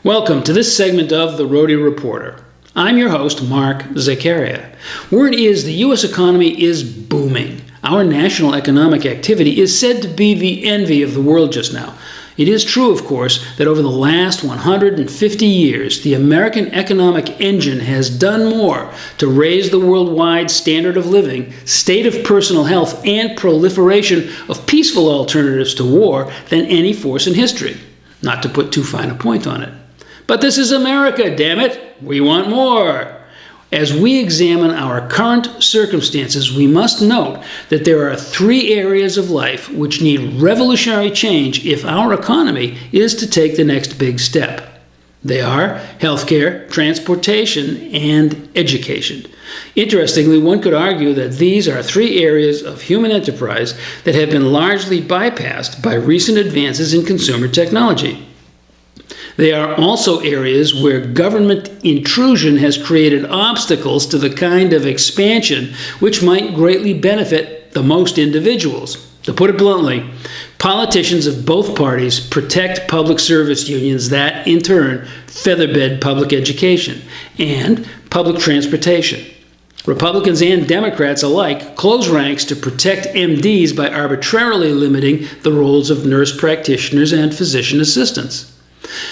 Welcome to this segment of the Rhody Reporter. I'm your host, Mark Zakaria. Word is the U.S. economy is booming. Our national economic activity is said to be the envy of the world just now. It is true, of course, that over the last 150 years, the American economic engine has done more to raise the worldwide standard of living, state of personal health, and proliferation of peaceful alternatives to war than any force in history. Not to put too fine a point on it. But this is America, damn it! We want more! As we examine our current circumstances, we must note that there are three areas of life which need revolutionary change if our economy is to take the next big step. They are healthcare, transportation, and education. Interestingly, one could argue that these are three areas of human enterprise that have been largely bypassed by recent advances in consumer technology. They are also areas where government intrusion has created obstacles to the kind of expansion which might greatly benefit the most individuals. To put it bluntly, politicians of both parties protect public service unions that, in turn, featherbed public education and public transportation. Republicans and Democrats alike close ranks to protect MDs by arbitrarily limiting the roles of nurse practitioners and physician assistants.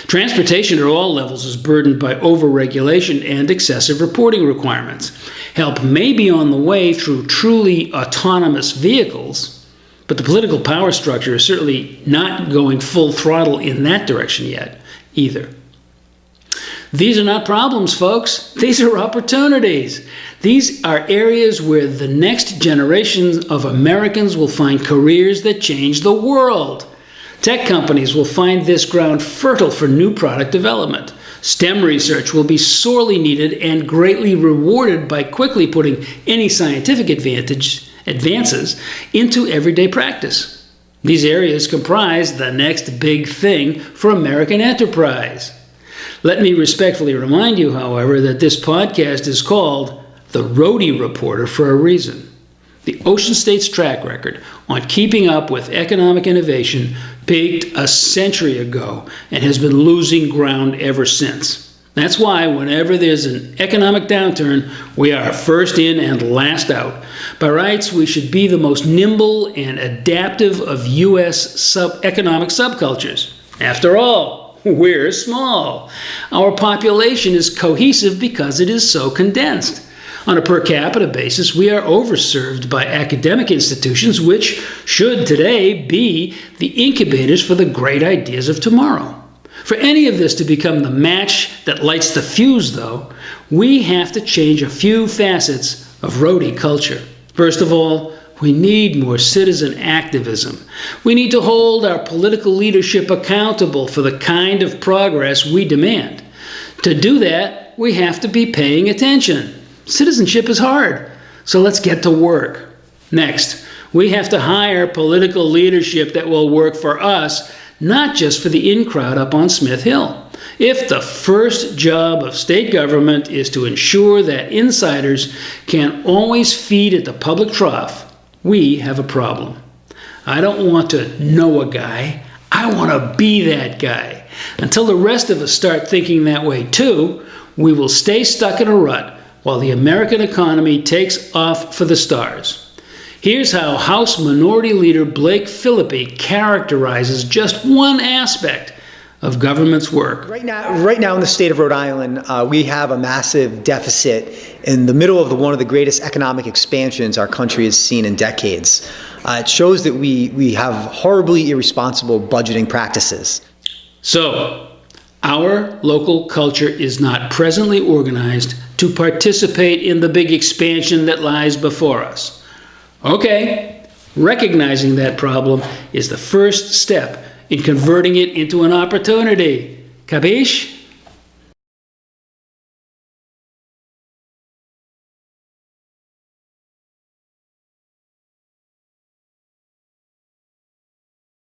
Transportation at all levels is burdened by overregulation and excessive reporting requirements. Help may be on the way through truly autonomous vehicles, but the political power structure is certainly not going full throttle in that direction yet, either. These are not problems, folks. These are opportunities. These are areas where the next generation of Americans will find careers that change the world. Tech companies will find this ground fertile for new product development. STEM research will be sorely needed and greatly rewarded by quickly putting any scientific advances into everyday practice. These areas comprise the next big thing for American enterprise. Let me respectfully remind you, however, that this podcast is called The Rhody Reporter for a reason. The Ocean State's track record on keeping up with economic innovation peaked a century ago and has been losing ground ever since. That's why whenever there's an economic downturn, we are first in and last out. By rights, we should be the most nimble and adaptive of U.S. economic subcultures. After all, we're small. Our population is cohesive because it is so condensed. On a per capita basis, we are overserved by academic institutions which should today be the incubators for the great ideas of tomorrow. For any of this to become the match that lights the fuse, though, we have to change a few facets of Rhody culture. First of all, we need more citizen activism. We need to hold our political leadership accountable for the kind of progress we demand. To do that, we have to be paying attention. Citizenship is hard, so let's get to work. Next, we have to hire political leadership that will work for us, not just for the in-crowd up on Smith Hill. If the first job of state government is to ensure that insiders can always feed at the public trough, we have a problem. I don't want to know a guy. I want to be that guy. Until the rest of us start thinking that way too, we will stay stuck in a rut while the American economy takes off for the stars. Here's how House Minority Leader Blake Philippi characterizes just one aspect of government's work. Right now in the state of Rhode Island, we have a massive deficit in the middle of one of the greatest economic expansions our country has seen in decades. It shows that we have horribly irresponsible budgeting practices. So, our local culture is not presently organized to participate in the big expansion that lies before us. Okay, recognizing that problem is the first step in converting it into an opportunity. Capiche?